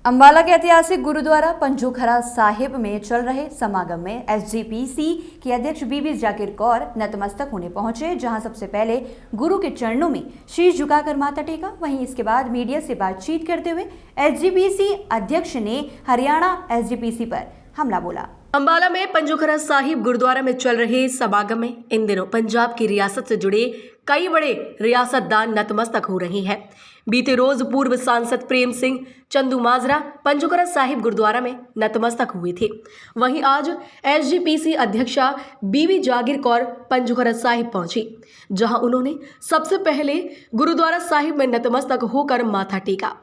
अंबाला के ऐतिहासिक गुरुद्वारा पंजोखरा साहिब में चल रहे समागम में एसजीपीसी के अध्यक्ष बीबी जाकिर कौर नतमस्तक होने पहुंचे, जहां सबसे पहले गुरु के चरणों में शीश झुकाकर माथा टेका। वहीं इसके बाद मीडिया से बातचीत करते हुए एसजीपीसी अध्यक्ष ने हरियाणा एसजीपीसी पर हमला बोला। अंबाला में पंजोखरा साहिब गुरुद्वारा में चल रहे समागम में इन दिनों पंजाब की रियासत से जुड़े कई बड़े रियासतदान नतमस्तक हो रहे हैं। बीते रोज पूर्व सांसद प्रेम सिंह चंदूमाजरा पंजोखरा साहिब गुरुद्वारा में नतमस्तक हुए थे। वहीं आज एसजीपीसी अध्यक्षा बीबी जाकिर कौर पंजोखरा साहिब पहुंची, जहां उन्होंने सबसे पहले गुरुद्वारा साहिब में नतमस्तक होकर माथा टेका।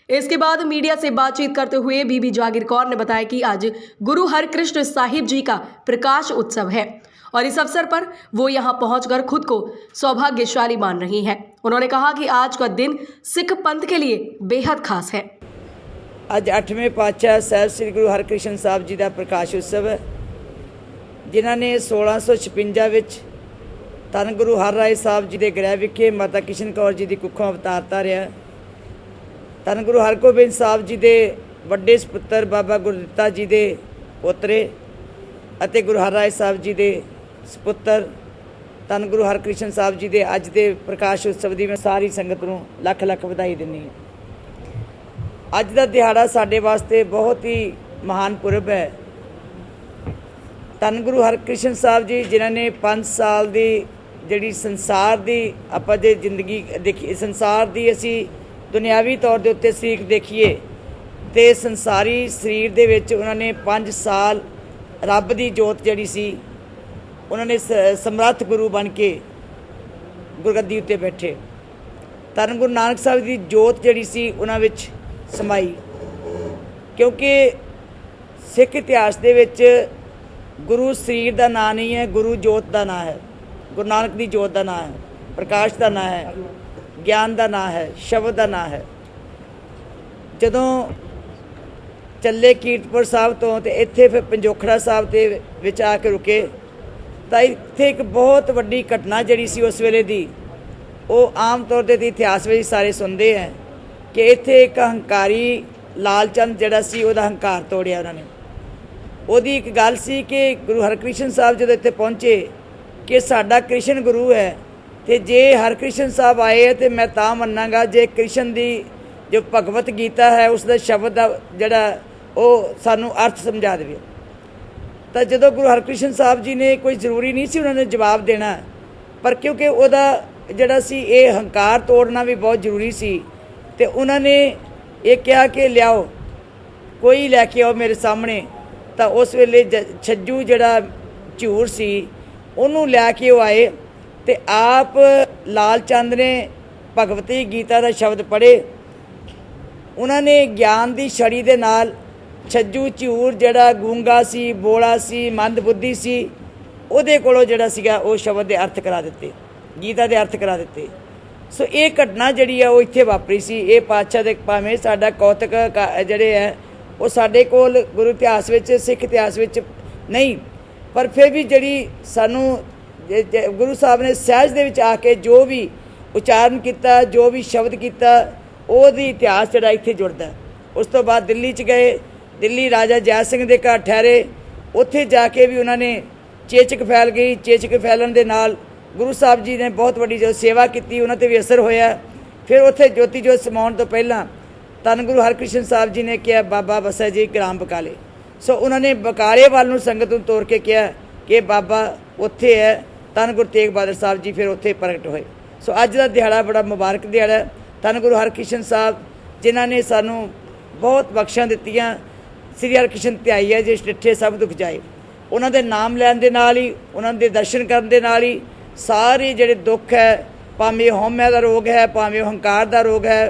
इसके बाद मीडिया से बातचीत करते हुए बीबी जाकिर कौर ने बताया कि आज गुरु हरकृष्ण साहिब जी का प्रकाश उत्सव है और इस अवसर पर वो यहाँ पहुंचकर खुद को सौभाग्यशाली मान रही हैं। उन्होंने कहा कि आज का दिन सिख पंथ के लिए बेहद खास है। आज 8वें पातशाह साहिब श्री गुरु हरकृष्ण साहब जी का प्रकाश उत्सव है, जिन्होंने 1656 विच धन गुरु हर राय साहब जी के गृह विखे माता किशन कौर जी की कुखों अवतार धारिया। धन गुरु हरगोबिंद साहब जी के वड्डे सपुत्र बाबा गुरदित्ता जी के पोतरे अते गुरु हर राय साहब जी के सपुत्र धन गुरु हरकृष्ण साहब जी के अज के प्रकाश उत्सव की मैं सारी संगत नूं लख लख बधाई दिंदी हां। अज का दिहाड़ा साडे वास्ते बहुत ही महान पुरब है। धन गुरु हरकृष्ण साहब जी जिन्होंने 5 साल की जिहड़ी संसार की आपां जे जिंदगी देखी, संसार की असी दुनियावी तौर के उत्ते सीख देखिए तो संसारी शरीर दे विच उन्होंने 5 साल रब की जोत जिहड़ी सी उन्होंने समर्थ गुरु बन के गुरगद्दी उत्ते बैठे। धन गुरु नानक साहब की जोत जिहड़ी सी उन्हां विच समाई, क्योंकि सिख इतिहास दे विच गुरु शरीर का नाम नहीं है, गुरु जोत का नाम है। गुरु नानक की जोत का नाम है, प्रकाश का नाम है, ज्ञान का नाम है, शब्द का नाम है। जदों चले कीरतपुर साहब तो इत्थे फिर पंजोखरा साहब के विच आके रुके तो इत्थे एक बहुत वड्डी घटना जिहड़ी सी उस वेले दी वो आम तौर पर इतिहास में सारे सुनते हैं कि इत्थे एक हंकारी लालचंद जिहड़ा सी उहदा हंकार तोड़िया उन्होंने। उहदी एक गल सी कि गुरु हरकृष्ण साहब जदों इत्थे पहुँचे कि साडा कृष्ण गुरु है तो जे हरकृष्ण साहब आए तो मैं तां मन्नांगा जे कृष्ण की जो भगवत गीता है उसका शब्द का जड़ा वो सानू अर्थ समझा दे। तो जो गुरु हरकृष्ण साहब जी ने कोई ज़रूरी नहीं सी उन्होंने जवाब देना, पर क्योंकि वह जड़ा सी ये हंकार तोड़ना भी बहुत जरूरी सी तो उन्होंने ये कहा कि लियाओ कोई लैके आओ मेरे सामने। तो उस वेले छज्जू जड़ा झूर सी उन्होंने लैके वो आए तो आप लाल चंद ने भगवती गीता का शब्द पढ़े। उन्होंने ज्ञान की छड़ी के नाल छज्जू झूर जड़ा गूंगा सी, बोला सी, मंद बुद्धि सी, उहदे कोलों जड़ा सीगा वो शब्द के अर्थ करा दिते, गीता के अर्थ करा दिते। सो ये घटना जिहड़ी है वो इत्थे वापरी सी। ये पातशाह दे भावें साडा कौतक जिहड़े है वो साडे कोल गुरु इतिहास विच सिख इतिहास विच नहीं, पर फिर भी जिहड़ी सानू गुरु साहब ने सहज दे विच आके जो भी उच्चारण किया, जो भी शब्द किया, ਉਹਦੀ इतिहास ਜਿਹੜਾ ਇੱਥੇ जुड़ता। उस तो बाद दिल्ली च गए, दिल्ली राजा जय सिंह ਦੇ ਘਰ ठहरे, ਉੱਥੇ जाके भी उन्होंने चेचक फैल गई। चेचक फैलन ਦੇ ਨਾਲ गुरु साहब जी ने बहुत बड़ी जो सेवा की उन्होंने ਤੇ ਵੀ असर होया। फिर ਉੱਥੇ ज्योति जोत समाउण ਤੋਂ ਪਹਿਲਾਂ ਧੰਨ गुरु हरकृष्ण साहब जी ने कहा बाबा बसा जी ग्राम बकाले। सो उन्होंने बकाले वाल ਨੂੰ संगत ਨੂੰ ਤੋਰ ਕੇ ਕਿਹਾ कि बाबा ਉੱਥੇ है। ਧੰਨ गुरु तेग बहादुर साहब जी फिर ਉੱਥੇ प्रगट होए। सो अज का दिहाड़ा बड़ा मुबारक दिहाड़ा है। धन गुरु हरकृष्ण साहब जिन्होंने सानू बहुत बख्शिशां दित्तियां। श्री हरकृष्ण ध्याई है जिस डिठे सब दुख जाए। उन्होंने नाम लैन दे नाल ही, उन्होंने दर्शन करन दे नाल ही सारे जिहड़े दुख है, भावें हौमे का रोग है, भावें हंकार का रोग है,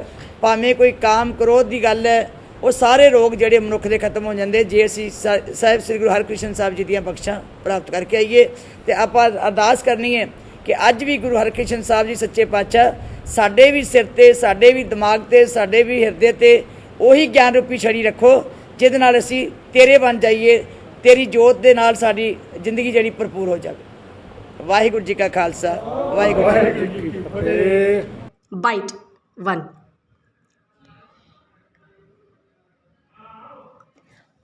भावें कोई काम क्रोध की गल है, वो सारे रोग जिहड़े मनुख दे खत्म हो जाते जे असीं साहिब श्री गुरु हरकृष्ण साहब जी दीयां बख्शां प्राप्त करके आईए। तो आपां अरदास करनी है कि अज भी गुरु हरकृष्ण साहब जी सच्चे पातशाह साडे भी सिर ते, साडे भी दिमाग ते, साडे भी हिरदे ते उही ज्ञान रूपी छड़ी रखो जिहदे नाल असीं तेरे बन जाइए, तेरी जोत दे नाल साडी जिंदगी जिहड़ी भरपूर हो जाए। वाहिगुरू जी का खालसा, वाहिगुरू जी की फतेह। बाइट 1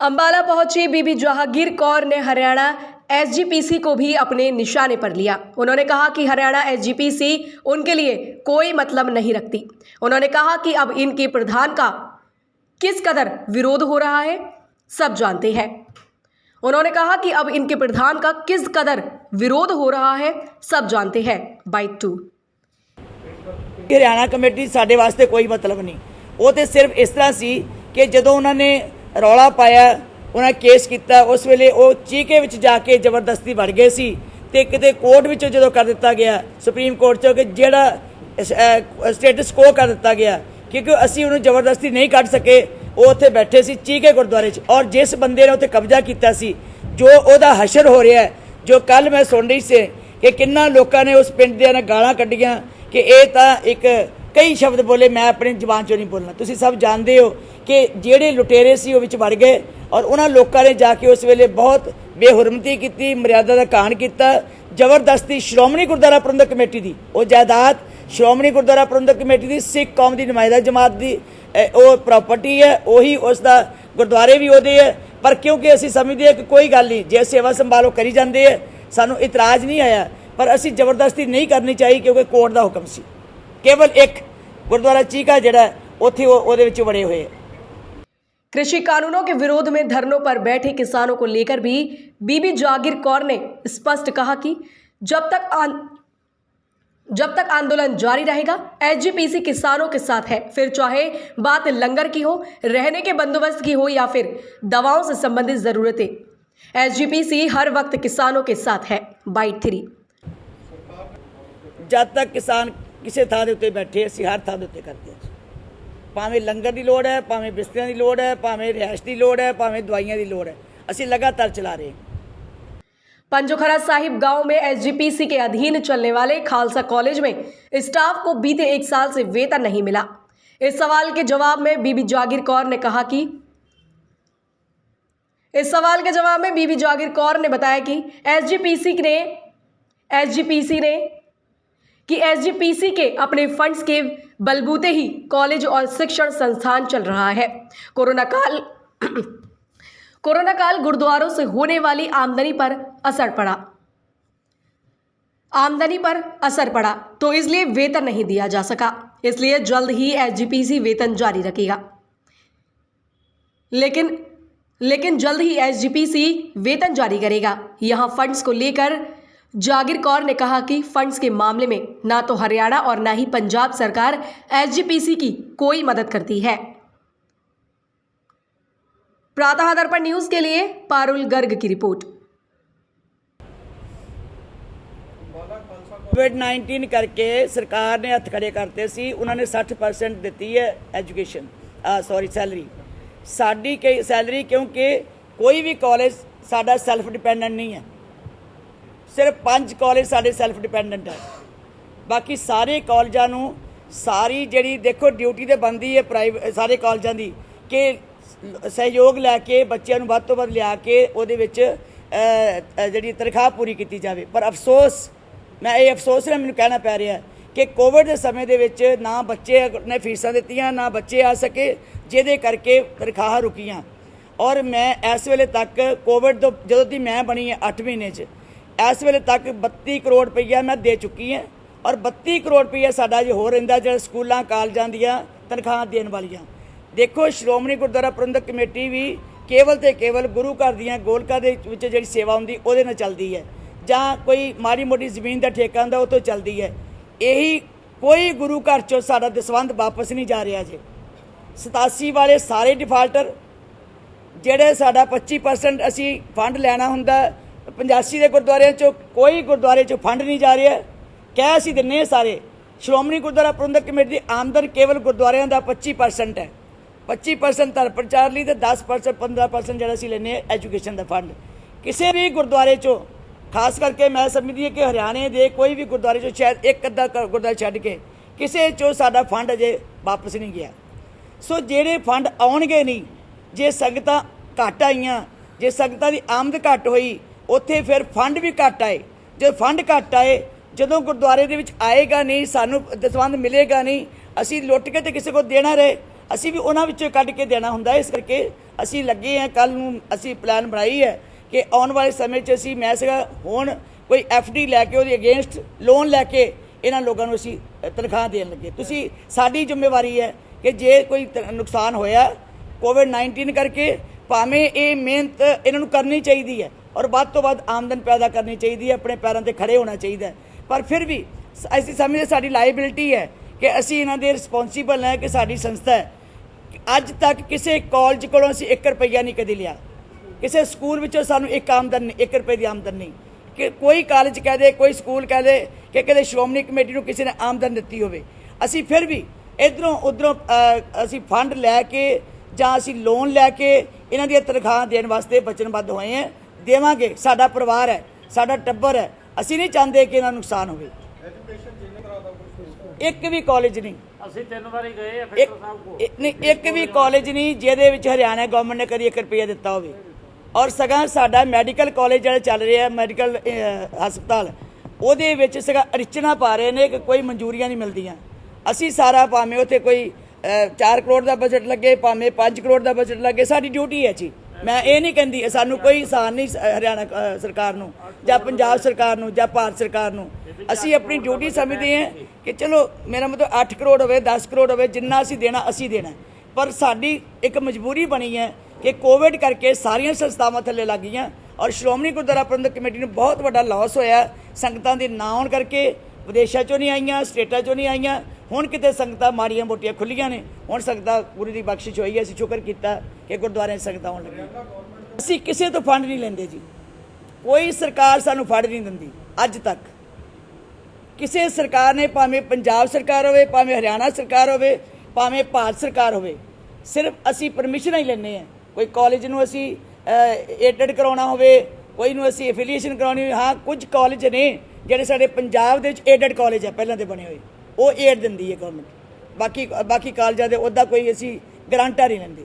अंबाला पहुंची बीबी जहांगीर कौर ने हरियाणा एसजीपीसी को भी अपने निशाने पर लिया। उन्होंने कहा कि हरियाणा एसजीपीसी उनके लिए कोई मतलब नहीं रखती। उन्होंने कहा कि अब इनके प्रधान का किस कदर विरोध हो रहा है सब जानते हैं। उन्होंने कहा कि अब इनके प्रधान का किस कदर विरोध हो रहा है सब जानते हैं। बाइट 2 हरियाणा कमेटी साडे वास्ते कोई मतलब नहीं। वो तो सिर्फ इस तरह सी कि जदों उन्होंने रौला पाया, उन्हें केस किया, उस वेले वो चीके विच जाके जबरदस्ती वड़ गए सी ते किते कोर्ट विचों जदों कर दिता गया सुप्रीम कोर्ट चों कि जिहड़ा स्टेटस को कर दिता गया, क्योंकि असीं उन्हें जबरदस्ती नहीं कढ़ सके। वो उत्थे बैठे सी चीके गुरुद्वारे च, और जिस बंदे ने उत्थे कब्जा किया सी, जो उहदा हशर हो रहा है, जो कल मैं सुन रही सी कि किन्ना लोगों ने उस पिंड दियां गालां कड्ढियां कि ये तां एक कई शब्द बोले, मैं अपनी जबान चो नहीं बोलना। तुसीं सब जानते हो कि ਜਿਹੜੇ लुटेरे सी वो विच वड़ गए और उन्होंने लोगों ने जाके उस वेले बहुत बेहुरमती की, मर्यादा का कान किया। जबरदस्ती श्रोमणी गुरुद्वारा प्रबंधक कमेटी की वो जायदाद, श्रोमणी गुरुद्वारा प्रबंधक कमेटी की सिख कौम की नुमाइंदा जमात की वो प्रॉपर्टी है, उही उसका गुरुद्वारे भी उहदे है। पर क्योंकि असीं समझते हैं कि कोई गल नहीं, जे सेवा संभालो करी जाते हैं, सानू इतराज़ नहीं आया, पर असीं जबरदस्ती नहीं करनी चाहिए क्योंकि कोर्ट का हुक्म सी। केवल एक गुरुद्वारा चीका जिहड़ा उत्थे उहदे विच वड़े हुए। कृषि कानूनों के विरोध में धरनों पर बैठे किसानों को लेकर भी बीबी जहांगीर कौर ने स्पष्ट कहा कि जब तक आंदोलन जारी रहेगा एसजीपीसी किसानों के साथ है, फिर चाहे बात लंगर की हो, रहने के बंदोबस्त की हो या फिर दवाओं से संबंधित जरूरतें, एसजीपीसी हर वक्त किसानों के साथ है। बाइट 3 जब तक किसान किसी थां दे उत्ते बैठे, असीं हर थां दे उत्ते करते हैं। भावें लंगर की लोड़ है, भावें बिस्तरियां की लोड़ है, भावें रिहायश की लोड़ है, भावें दवाइयां की लोड़ है, असीं लगातार चला रहे हैं। पंजोखरा साहिब गांव में एसजीपीसी के अधीन चलने वाले खालसा कॉलेज में स्टाफ को बीते 1 साल से वेतन नहीं मिला। इस सवाल के जवाब में बीबी जहांगीर कौर ने कहा कि बीबी जहांगीर कौर ने बताया कि एसजीपीसी के अपने फंड्स के बलबूते ही कॉलेज और शिक्षण संस्थान चल रहा है। कोरोना काल गुरुद्वारों से होने वाली आमदनी पर असर पड़ा तो इसलिए वेतन नहीं दिया जा सका। इसलिए जल्द ही एसजीपीसी वेतन जारी रखेगा। लेकिन जल्द ही एसजीपीसी वेतन जारी करेगा। यहां फंड्स को लेकर जहांगीर कौर ने कहा कि फंड्स के मामले में ना तो हरियाणा और ना ही पंजाब सरकार एसजीपीसी की कोई मदद करती है। प्रातः दर्पण न्यूज के लिए पारुल गर्ग की रिपोर्ट। कोविड-19 करके सरकार ने हथ खड़े करते सी, उन्होंने 60% दी है एजुकेशन सैलरी साड़ी कई सैलरी, क्योंकि कोई भी कॉलेज साडा सैल्फ डिपेंडेंट नहीं है। सिर्फ 5 कॉलेज साडे सैल्फ डिपेंडेंट है, बाकी सारे कॉलेजां नूं सारी जिहड़ी देखो ड्यूटी तो बनती है प्राइवेट सारे कॉलेजां की कि सहयोग लैके बच्चों नूं वध तों वध लिया के उहदे विच जिहड़ी तनख्वाह पूरी की जाए। पर अफसोस, मैं ये अफसोस ना मैनूं कहना पै रहा कि कोविड के समय दे विच ना बच्चे ने फीसां दित्तियां, ना बच्चे आ सके, जिहदे करके तनख्वाह रुकीआं। और मैं इस वेले तक कोविड तो जदों दी मैं बनी है 8 महीने इस वेले तक 32 करोड़ रुपया मैं दे चुकी हैं, और 32 करोड़ रुपया साडा जो हो रहिंदा जो स्कूलों कॉलेजां दियां तनख्वाह देण वालियां। देखो श्रोमणी गुरुद्वारा प्रबंधक कमेटी भी केवल तो केवल गुरु घर दियां गोलका दे विच जिहड़ी सेवा हुंदी उहदे नाल चलदी है, जां कोई माड़ी मोटी जमीन का ठेका हुंदा उह तों चलदी है। यही कोई गुरु घर चों साडा दसवंध वापस नहीं जा रहा जे। 87 वाले सारे डिफाल्टर, जिहड़े साडा 25% असीं फंड लैना हुंदा, 85 के गुरुद्वारे चो कोई गुरुद्वारे चो फंड नहीं जा रहा। कह असीं दिन्ने सारे श्रोमणी गुरुद्वारा प्रबंधक कमेटी की आमदन केवल गुरुद्वारियां दा 25% है। 25% धर्म प्रचार लई ते 10% 15% जिहड़ा असीं लैने एजुकेशन का फंड। किसी भी गुरुद्वारे चो खास करके मैं समझदी है कि हरियाणे के कोई भी गुरुद्वारे चो शायद एक अद्धा गुरुद्वारा छड्ड के किसी चो साडा फंड अजे वापस नहीं गया। सो जिहड़े फंड आउणगे नहीं, जे संगतां घट आईयां, जे संगतां दी आमद घट होई, उत्थे फिर फंड भी घट आए। जो फंड घट आए, जदों गुरुद्वारे दे विच आएगा नहीं, सानू दसवंध मिलेगा नहीं, असीं लुट के तो किसी को देना रहे, असीं भी उन्हां विचों कढ के देना हुंदा। इस करके ਅਸੀਂ ਲੱਗੇ ਹਾਂ ਕੱਲ ਨੂੰ ਅਸੀਂ ਪਲਾਨ ਬਣਾਈ ਹੈ ਕਿ ਆਉਣ ਵਾਲੇ ਸਮੇਂ 'ਚ ਅਸੀਂ ਮੈਂ ਸੀਗਾ ਹੁਣ ਕੋਈ FD ਲੈ ਕੇ ਉਹਦੇ ਅਗੇਂਸਟ ਲੋਨ ਲੈ ਕੇ ਇਹਨਾਂ ਲੋਕਾਂ ਨੂੰ ਅਸੀਂ ਤਨਖਾਹ ਦੇਣ ਲੱਗੇ। ਤੁਸੀਂ ਸਾਡੀ ਜ਼ਿੰਮੇਵਾਰੀ ਹੈ ਕਿ ਜੇ ਕੋਈ ਨੁਕਸਾਨ ਹੋਇਆ COVID-19 ਕਰਕੇ ਭਾਵੇਂ ਇਹ ਮਿਹਨਤ ਇਹਨਾਂ ਨੂੰ ਕਰਨੀ ਚਾਹੀਦੀ ਹੈ ਔਰ ਵੱਧ ਤੋਂ ਵੱਧ ਆਮਦਨ ਪੈਦਾ ਕਰਨੀ ਚਾਹੀਦੀ ਹੈ, ਆਪਣੇ ਪੈਰਾਂ ਤੇ ਖੜੇ ਹੋਣਾ ਚਾਹੀਦਾ, ਪਰ ਫਿਰ ਵੀ ਅਸੀਂ ਸਮਝਦੇ ਸਾਡੀ ਲਾਇਬਿਲਿਟੀ ਹੈ ਕਿ ਅਸੀਂ ਇਹਨਾਂ ਦੇ ਰਿਸਪੌਂਸੀਬਲ ਹੈ ਕਿ ਸਾਡੀ ਸੰਸਥਾ ਹੈ। ਅੱਜ ਤੱਕ ਕਿਸੇ ਕਾਲਜ ਕੋਲੋਂ ਅਸੀਂ 1 ਰੁਪਈਆ ਨਹੀਂ ਕਦੇ ਲਿਆ, ਕਿਸੇ ਸਕੂਲ ਵਿੱਚੋਂ ਸਾਨੂੰ 1 ਰੁਪਏ ਦੀ ਆਮਦਨ ਨਹੀਂ ਕਿ ਕੋਈ ਕਾਲਜ ਕਹਿ ਦੇ, ਕੋਈ ਸਕੂਲ ਕਹਿ ਦੇ ਕਿ ਕਦੇ ਸ਼੍ਰੋਮਣੀ ਕਮੇਟੀ ਨੂੰ ਕਿਸੇ ਨੇ ਆਮਦਨ ਦਿੱਤੀ ਹੋਵੇ। ਅਸੀਂ ਫਿਰ ਵੀ ਇੱਧਰੋਂ ਉੱਧਰੋਂ ਅਸੀਂ ਫੰਡ ਲੈ ਕੇ ਜਾਂ ਅਸੀਂ ਲੋਨ ਲੈ ਕੇ ਇਹਨਾਂ ਦੀਆਂ ਤਨਖਾਹਾਂ ਦੇਣ ਵਾਸਤੇ ਵਚਨਬੱਧ ਹੋਏ ਹਾਂ। ਦੇਵਾਂਗੇ, ਸਾਡਾ ਪਰਿਵਾਰ ਹੈ, ਸਾਡਾ ਟੱਬਰ ਹੈ, ਅਸੀਂ ਨਹੀਂ ਚਾਹੁੰਦੇ ਕਿ ਇਹਨਾਂ ਨੂੰ ਨੁਕਸਾਨ ਹੋਵੇ। ਇੱਕ ਵੀ ਕਾਲਜ ਨਹੀਂ, ਅਸੀਂ 3 ਵਾਰੀ ਗਏ ਆ ਫਿਕਰ ਸਾਹਿਬ ਕੋਲ, ਨਹੀਂ ਇੱਕ ਵੀ ਕਾਲਜ ਨਹੀਂ ਜਿਹਦੇ ਵਿੱਚ ਹਰਿਆਣਾ ਗਵਰਨਮੈਂਟ ਨੇ ਕਦੀ 1 ਰੁਪਈਆ ਦਿੱਤਾ ਹੋਵੇ। ਔਰ ਸਗੋਂ ਸਾਡਾ ਮੈਡੀਕਲ ਕਾਲਜ ਜਿਹੜਾ ਚੱਲ ਰਿਹਾ ਮੈਡੀਕਲ ਹਸਪਤਾਲ ਉਹਦੇ ਵਿੱਚ ਸਗੋਂ ਅੜਚਨਾ ਪਾ ਰਹੇ ਨੇ ਕਿ ਕੋਈ ਮਨਜ਼ੂਰੀਆਂ ਨਹੀਂ ਮਿਲਦੀਆਂ। ਅਸੀਂ ਸਾਰਾ ਭਾਵੇਂ ਉੱਥੇ ਕੋਈ 4 ਕਰੋੜ ਦਾ ਬਜਟ ਲੱਗੇ, ਭਾਵੇਂ 5 ਕਰੋੜ ਦਾ ਬਜਟ ਲੱਗੇ, ਸਾਡੀ ਡਿਊਟੀ ਹੈ ਜੀ। ਮੈਂ ਇਹ ਨਹੀਂ ਕਹਿੰਦੀ ਸਾਨੂੰ ਕੋਈ ਆਸਾਨ ਨਹੀਂ ਹਰਿਆਣਾ ਸਰਕਾਰ ਨੂੰ ਜਾਂ ਪੰਜਾਬ ਸਰਕਾਰ ਨੂੰ ਜਾਂ ਭਾਰਤ ਸਰਕਾਰ ਨੂੰ। ਅਸੀਂ ਆਪਣੀ ਡਿਊਟੀ ਸਮਝਦੇ ਹਾਂ ਕਿ ਚਲੋ ਮੇਰਾ ਮਤਲਬ 8 ਕਰੋੜ ਹੋਵੇ 10 ਕਰੋੜ ਹੋਵੇ, ਜਿੰਨਾ ਅਸੀਂ ਦੇਣਾ ਅਸੀਂ ਦੇਣਾ, ਪਰ ਸਾਡੀ ਇੱਕ ਮਜਬੂਰੀ ਬਣੀ ਹੈ ਕਿ ਕੋਵਿਡ ਕਰਕੇ ਸਾਰੀਆਂ ਸੰਸਥਾਵਾਂ ਥੱਲੇ ਲੱਗ ਗਈਆਂ ਔਰ ਸ਼੍ਰੋਮਣੀ ਗੁਰਦੁਆਰਾ ਪ੍ਰਬੰਧਕ ਕਮੇਟੀ ਨੂੰ ਬਹੁਤ ਵੱਡਾ ਲਾਸ ਹੋਇਆ। ਸੰਗਤਾਂ ਦੇ ਨਾ ਆਉਣ ਕਰਕੇ ਵਿਦੇਸ਼ਾਂ 'ਚੋਂ ਨਹੀਂ ਆਈਆਂ, ਸਟੇਟਾਂ 'ਚੋਂ ਨਹੀਂ ਆਈਆਂ। ਹੁਣ ਕਿਤੇ ਸੰਗਤਾਂ ਮਾੜੀਆਂ ਮੋਟੀਆਂ ਖੁੱਲੀਆਂ ਨੇ, ਹੁਣ ਸੰਗਤਾਂ ਗੁਰੂ ਦੀ ਬਖਸ਼ਿਸ਼ ਹੋਈ ਹੈ। ਅਸੀਂ ਸ਼ੁਕਰ ਕੀਤਾ ਕਿ ਗੁਰਦੁਆਰਿਆਂ 'ਚ ਸੰਗਤਾਂ ਆਉਣ ਲੱਗੀਆਂ। ਅਸੀਂ ਕਿਸੇ ਤੋਂ ਫੰਡ ਨਹੀਂ ਲੈਂਦੇ ਜੀ, ਕੋਈ ਸਰਕਾਰ ਸਾਨੂੰ ਫੰਡ ਨਹੀਂ ਦਿੰਦੀ ਅੱਜ ਤੱਕ। ਕਿਸੇ ਸਰਕਾਰ ਨੇ, ਭਾਵੇਂ ਪੰਜਾਬ ਸਰਕਾਰ ਹੋਵੇ, ਭਾਵੇਂ ਹਰਿਆਣਾ ਸਰਕਾਰ ਹੋਵੇ, ਭਾਵੇਂ ਭਾਰਤ ਸਰਕਾਰ ਹੋਵੇ, ਸਿਰਫ ਅਸੀਂ ਪਰਮਿਸ਼ਨ ਹੀ ਲੈਂਦੇ ਹਾਂ। ਕੋਈ ਕਾਲਜ ਨੂੰ ਅਸੀਂ ਏਡਡ ਕਰਾਉਣਾ ਹੋਵੇ, ਕੋਈ ਨੂੰ ਅਸੀਂ ਐਫੀਲੀਏਸ਼ਨ ਕਰਾਉਣੀ ਹੋਵੇ। ਹਾਂ, ਕੁਝ ਕਾਲਜ ਨੇ ਜਿਹੜੇ ਸਾਡੇ ਪੰਜਾਬ ਦੇ ਵਿੱਚ ਏਡਡ ਕਾਲਜ ਹੈ ਪਹਿਲਾਂ ਦੇ ਬਣੇ ਹੋਏ, ਉਹ ਏਡ ਦਿੰਦੀ ਹੈ ਗਵਰਨਮੈਂਟ। ਬਾਕੀ ਕਾਲਜਾਂ ਦੇ ਉਹਦਾ ਕੋਈ ਅਸੀਂ ਗਰੰਟਰ ਨਹੀਂ ਲੈਂਦੇ।